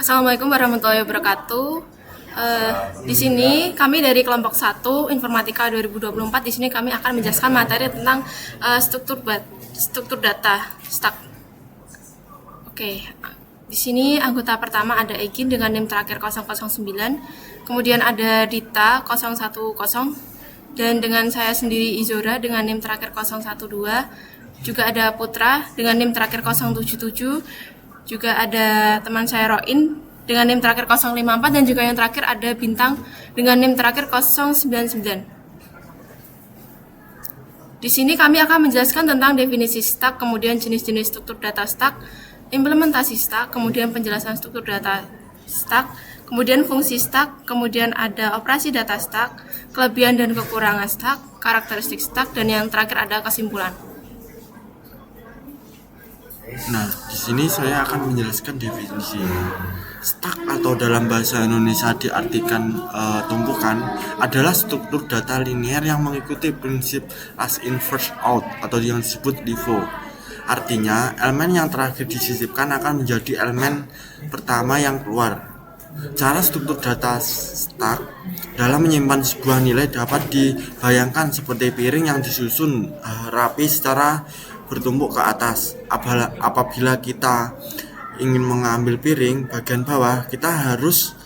Assalamualaikum warahmatullahi wabarakatuh. Di sini kami dari kelompok 1 Informatika 2024. Di sini kami akan menjelaskan materi tentang struktur data stack. Oke. Di sini anggota pertama ada Egin dengan NIM terakhir 009, kemudian ada Dita 010, dan dengan saya sendiri Izora dengan NIM terakhir 012. Juga ada Putra dengan NIM terakhir 077. Juga ada teman saya Roin dengan NIM terakhir 054, dan juga yang terakhir ada Bintang dengan NIM terakhir 099. Di sini kami akan menjelaskan tentang definisi stack, kemudian jenis-jenis struktur data stack, implementasi stack, kemudian penjelasan struktur data stack, kemudian fungsi stack, kemudian ada operasi data stack, kelebihan dan kekurangan stack, karakteristik stack, dan yang terakhir ada kesimpulan. Nah, di sini saya akan menjelaskan definisi. Stack atau dalam bahasa Indonesia diartikan tumpukan adalah struktur data linear yang mengikuti prinsip last in first out atau yang disebut LIFO. Artinya, elemen yang terakhir disisipkan akan menjadi elemen pertama yang keluar. Cara struktur data stack dalam menyimpan sebuah nilai dapat dibayangkan seperti piring yang disusun rapi secara bertumpuk ke atas. Apabila kita ingin mengambil piring bagian bawah, kita harus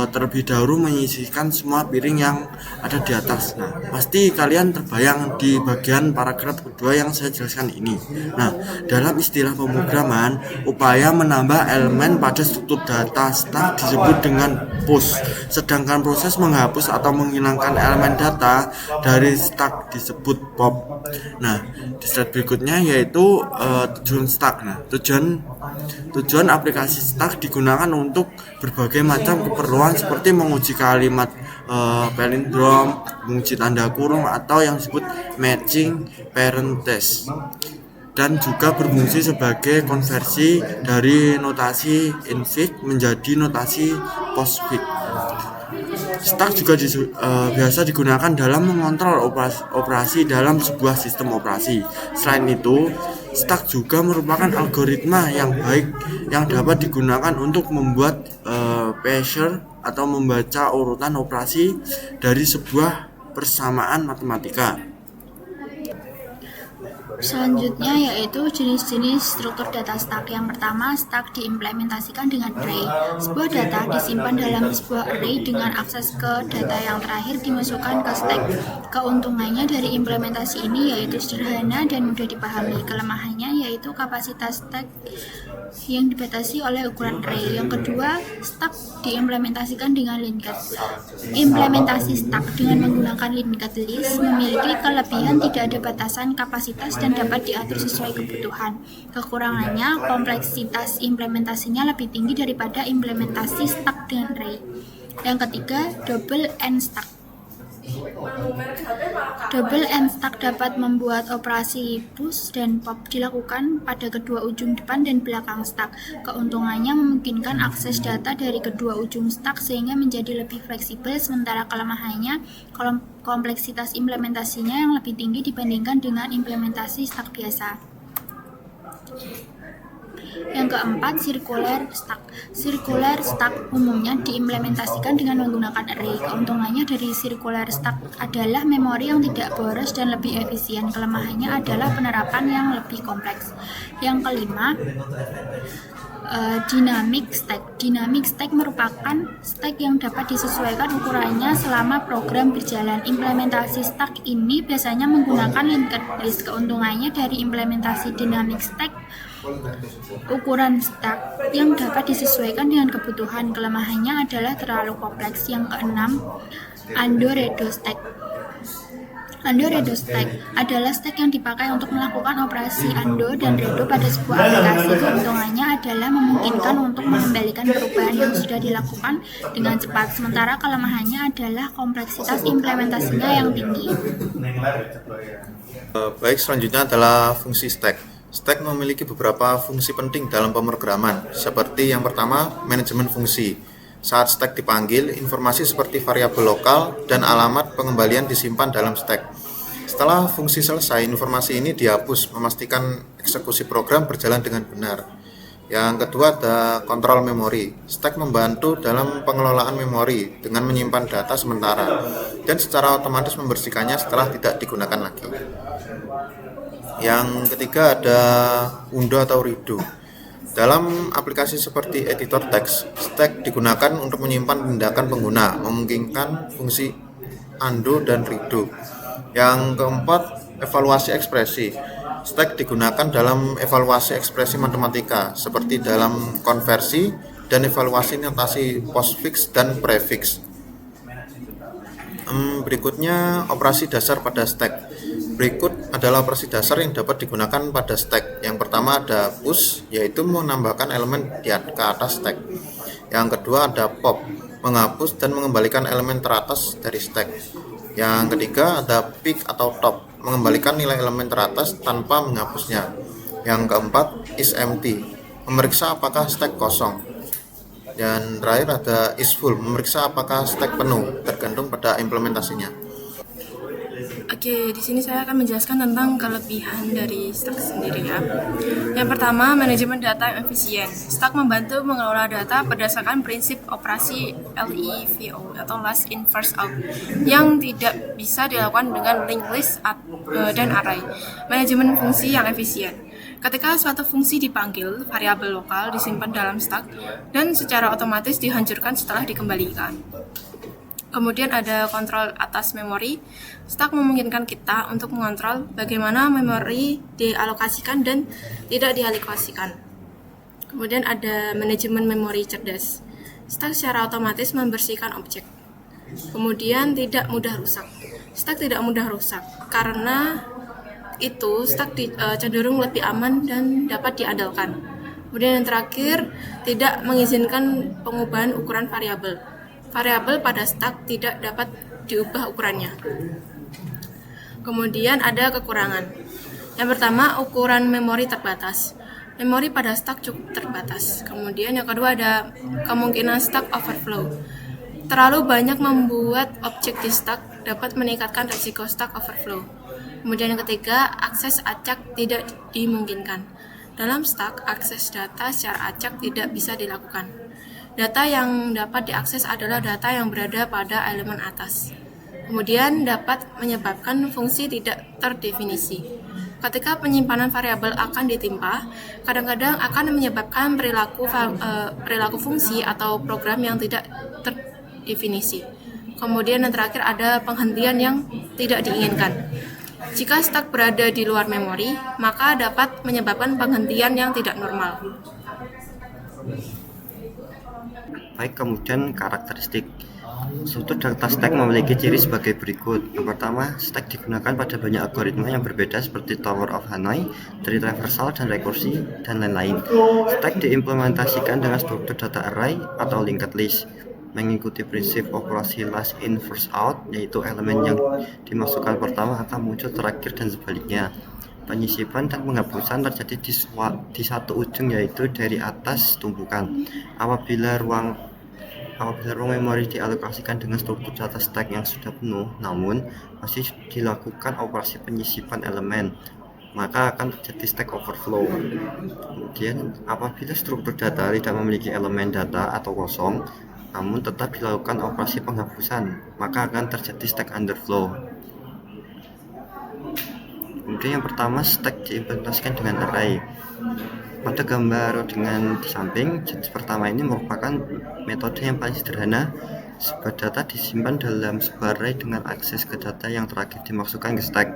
terlebih dahulu menyisihkan semua piring yang ada di atas. Nah, pasti kalian terbayang di bagian paragraf kedua yang saya jelaskan ini. Nah, dalam istilah pemrograman, upaya menambah elemen pada struktur data stack disebut dengan push, sedangkan proses menghapus atau menghilangkan elemen data dari stack disebut pop. Nah, di slide berikutnya yaitu tujuan stack. Nah, tujuan aplikasi stack digunakan untuk berbagai macam keperluan seperti menguji kalimat palindrom, menguji tanda kurung, atau yang disebut matching parent test, dan juga berfungsi sebagai konversi dari notasi infix menjadi notasi postfix. Stack juga biasa digunakan dalam mengontrol operasi dalam sebuah sistem operasi. Selain itu, stack juga merupakan algoritma yang baik yang dapat digunakan untuk membuat parser atau membaca urutan operasi dari sebuah persamaan matematika. Selanjutnya yaitu jenis-jenis struktur data stack. Yang pertama, stack diimplementasikan dengan array. Sebuah data disimpan dalam sebuah array dengan akses ke data yang terakhir dimasukkan ke stack. Keuntungannya dari implementasi ini yaitu sederhana dan mudah dipahami. Kelemahannya yaitu kapasitas stack yang dibatasi oleh ukuran array. Yang kedua, stack diimplementasikan dengan linked. Implementasi stack dengan menggunakan linked list memiliki kelebihan tidak ada batasan kapasitas dan dapat diatur sesuai kebutuhan. Kekurangannya, kompleksitas implementasinya lebih tinggi daripada implementasi stack dengan array. Yang ketiga, double end stack. Double end stack dapat membuat operasi push dan pop dilakukan pada kedua ujung depan dan belakang stack. Keuntungannya memungkinkan akses data dari kedua ujung stack sehingga menjadi lebih fleksibel, sementara kelemahannya kompleksitas implementasinya yang lebih tinggi dibandingkan dengan implementasi stack biasa. Yang keempat, circular stack. Circular stack umumnya diimplementasikan dengan menggunakan array. Keuntungannya dari circular stack adalah memori yang tidak boros dan lebih efisien. Kelemahannya adalah penerapan yang lebih kompleks. Yang kelima, dynamic stack. Dynamic stack merupakan stack yang dapat disesuaikan ukurannya selama program berjalan. Implementasi stack ini biasanya menggunakan linked list. Keuntungannya dari implementasi dynamic stack, ukuran stack yang dapat disesuaikan dengan kebutuhan. Kelemahannya adalah terlalu kompleks. Yang keenam, undo-redo stack. Undo-redo stack adalah stack yang dipakai untuk melakukan operasi undo dan redo pada sebuah aplikasi. Keuntungannya adalah memungkinkan untuk mengembalikan perubahan yang sudah dilakukan dengan cepat, sementara kelemahannya adalah kompleksitas implementasinya yang tinggi. Baik, selanjutnya adalah fungsi stack. Stack memiliki beberapa fungsi penting dalam pemrograman, seperti yang pertama, manajemen fungsi. Saat stack dipanggil, informasi seperti variabel lokal dan alamat pengembalian disimpan dalam stack. Setelah fungsi selesai, informasi ini dihapus, memastikan eksekusi program berjalan dengan benar. Yang kedua ada kontrol memori. Stack membantu dalam pengelolaan memori dengan menyimpan data sementara dan secara otomatis membersihkannya setelah tidak digunakan lagi. Yang ketiga ada undo atau redo. Dalam aplikasi seperti editor teks, stack digunakan untuk menyimpan tindakan pengguna, memungkinkan fungsi undo dan redo. Yang keempat, evaluasi ekspresi. Stack digunakan dalam evaluasi ekspresi matematika, seperti dalam konversi dan evaluasi notasi postfix dan prefix. Berikutnya, operasi dasar pada stack. Berikut adalah operasi dasar yang dapat digunakan pada stack. Yang pertama ada push, yaitu menambahkan elemen ke atas stack. Yang kedua ada pop, menghapus dan mengembalikan elemen teratas dari stack. Yang ketiga ada pick atau top, mengembalikan nilai elemen teratas tanpa menghapusnya. Yang keempat is empty, memeriksa apakah stack kosong. Dan terakhir ada is full, memeriksa apakah stack penuh, tergantung pada implementasinya. Oke, di sini saya akan menjelaskan tentang kelebihan dari Stack sendiri ya. Yang pertama, manajemen data yang efisien. Stack membantu mengelola data berdasarkan prinsip operasi LIFO atau last in first out yang tidak bisa dilakukan dengan linked list dan array. Manajemen fungsi yang efisien. Ketika suatu fungsi dipanggil, variabel lokal disimpan dalam stack dan secara otomatis dihancurkan setelah dikembalikan. Kemudian ada kontrol atas memori. Stack memungkinkan kita untuk mengontrol bagaimana memori dialokasikan dan tidak dialokasikan. Kemudian ada manajemen memori cerdas. Stack secara otomatis membersihkan objek. Kemudian tidak mudah rusak. Stack tidak mudah rusak karena itu stack cenderung lebih aman dan dapat diandalkan. Kemudian yang terakhir, tidak mengizinkan pengubahan ukuran variabel. Variabel pada stack tidak dapat diubah ukurannya. Kemudian ada kekurangan. Yang pertama, ukuran memori terbatas. Memori pada stack cukup terbatas. Kemudian yang kedua ada kemungkinan stack overflow. Terlalu banyak membuat objek di stack dapat meningkatkan risiko stack overflow. Kemudian yang ketiga, akses acak tidak dimungkinkan. Dalam stack, akses data secara acak tidak bisa dilakukan. Data yang dapat diakses adalah data yang berada pada elemen atas. Kemudian dapat menyebabkan fungsi tidak terdefinisi. Ketika penyimpanan variabel akan ditimpa, kadang-kadang akan menyebabkan perilaku fungsi atau program yang tidak terdefinisi. Kemudian yang terakhir ada penghentian yang tidak diinginkan. Jika stack berada di luar memori, maka dapat menyebabkan penghentian yang tidak normal. Baik, kemudian karakteristik. Struktur data stack memiliki ciri sebagai berikut. Yang pertama, stack digunakan pada banyak algoritma yang berbeda seperti Tower of Hanoi, tree traversal, dan rekursi, dan lain-lain. Stack diimplementasikan dengan struktur data array atau linked list, mengikuti prinsip operasi last in first out, yaitu elemen yang dimasukkan pertama akan muncul terakhir dan sebaliknya. Penyisipan dan penghapusan terjadi di satu ujung, yaitu dari atas tumpukan. Apabila ruang memori dialokasikan dengan struktur data stack yang sudah penuh, namun masih dilakukan operasi penyisipan elemen, maka akan terjadi stack overflow. Kemudian, apabila struktur data tidak memiliki elemen data atau kosong, namun tetap dilakukan operasi penghapusan, maka akan terjadi stack underflow. Kemudian yang pertama, stack diimplementasikan dengan array. Pada gambar dengan di samping, jenis pertama ini merupakan metode yang paling sederhana. Sebuah data disimpan dalam sebuah array dengan akses ke data yang terakhir dimasukkan ke stack.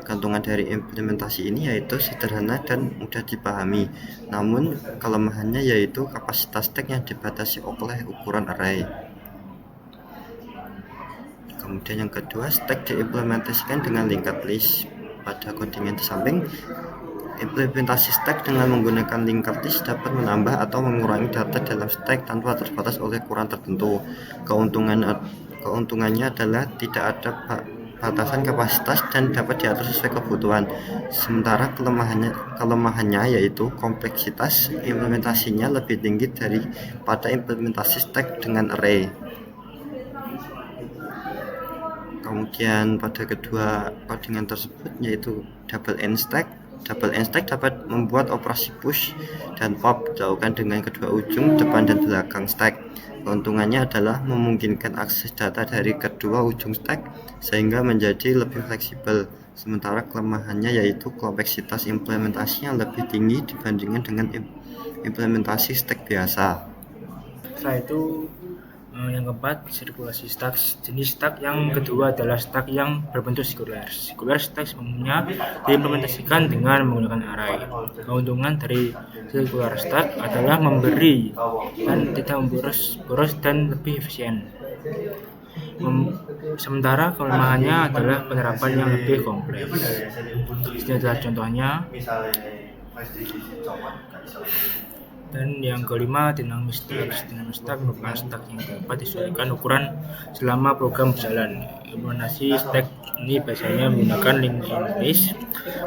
Gantungan dari implementasi ini yaitu sederhana dan mudah dipahami. Namun kelemahannya yaitu kapasitas stack yang dibatasi oleh ukuran array. Kemudian yang kedua, stack diimplementasikan dengan linked list. Pada kontingen di samping, implementasi stack dengan menggunakan linked list dapat menambah atau mengurangi data dalam stack tanpa terbatas oleh ukuran tertentu. Keuntungannya adalah tidak ada batasan kapasitas dan dapat diatur sesuai kebutuhan. Sementara kelemahannya yaitu kompleksitas implementasinya lebih tinggi daripada implementasi stack dengan array. Kemudian pada kedua codingan tersebut yaitu double end stack, Double end stack dapat membuat operasi push dan pop dilakukan dengan kedua ujung depan dan belakang stack. Keuntungannya adalah memungkinkan akses data dari kedua ujung stack sehingga menjadi lebih fleksibel. Sementara kelemahannya yaitu kompleksitas implementasinya lebih tinggi dibandingkan dengan implementasi stack biasa. Setelah itu yang keempat, sirkulasi stack. Jenis stack yang kedua adalah stack yang berbentuk sekuler. Sekuler stack umumnya diimplementasikan dengan menggunakan array. Keuntungan dari sekuler stack adalah memberi dan tidak boros dan lebih efisien. Sementara kelemahannya adalah penerapan yang lebih kompleks. Ini adalah contohnya. Dan yang kelima, dynamic stack. Dynamic stack merupakan stack yang dapat disesuaikan ukuran selama program berjalan. Implementasi stack ini biasanya menggunakan linked list.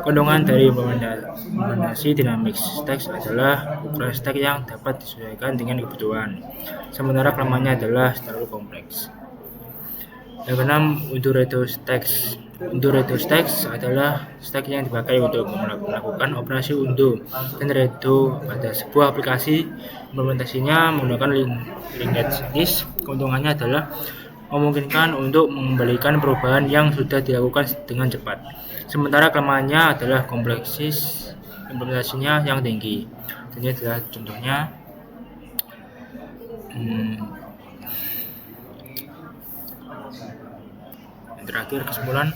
Keuntungan dari implementasi dynamic stack adalah ukuran stack yang dapat disesuaikan dengan kebutuhan. Sementara kelemahannya adalah terlalu kompleks. Yang keenam, undo-redo stacks. Undo-redo stacks adalah stack yang dipakai untuk melakukan operasi undo dan redo pada sebuah aplikasi. Implementasinya menggunakan linked list. Keuntungannya adalah memungkinkan untuk mengembalikan perubahan yang sudah dilakukan dengan cepat. Sementara kelemahannya adalah kompleksis implementasinya yang tinggi. Ini adalah contohnya. Terakhir, kesimpulan,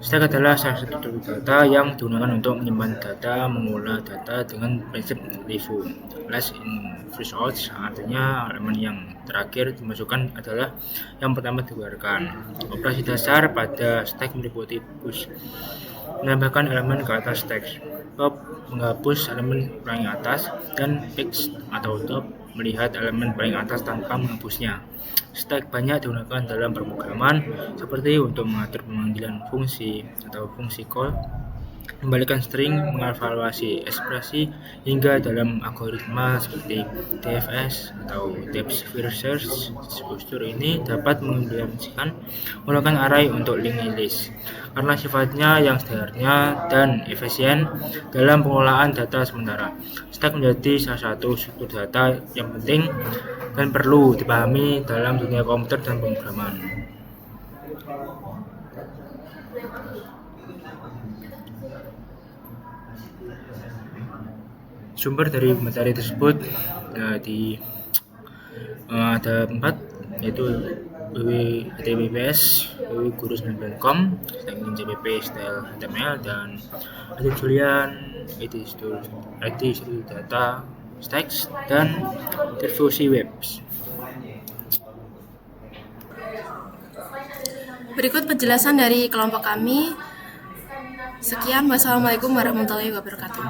stack adalah salah satu data yang digunakan untuk menyimpan data, mengolah data dengan prinsip LIFO. Last in first out, artinya elemen yang terakhir dimasukkan adalah yang pertama dikeluarkan. Operasi dasar pada stack meliputi push, menambahkan elemen ke atas stack, pop, menghapus elemen paling atas, dan fix atau top, melihat elemen paling atas tanpa menghapusnya. Stack banyak digunakan dalam pemrograman seperti untuk mengatur pemanggilan fungsi atau fungsi call, membalikan string, mengevaluasi ekspresi, hingga dalam algoritma seperti DFS atau depth first search. Struktur ini dapat mengimplementasikan menggunakan array untuk linked list karena sifatnya yang sederhana dan efisien dalam pengolahan data sementara. Stack menjadi salah satu struktur data yang penting dan perlu dipahami dalam dunia komputer dan pemrograman. Sumber dari materi tersebut ada 4, yaitu https www.guru9.com, JPP style HTML, dan ada Julian IT Studio Data Stacks, dan Interfusi Webs. Berikut penjelasan dari kelompok kami. Sekian, wassalamualaikum warahmatullahi wabarakatuh.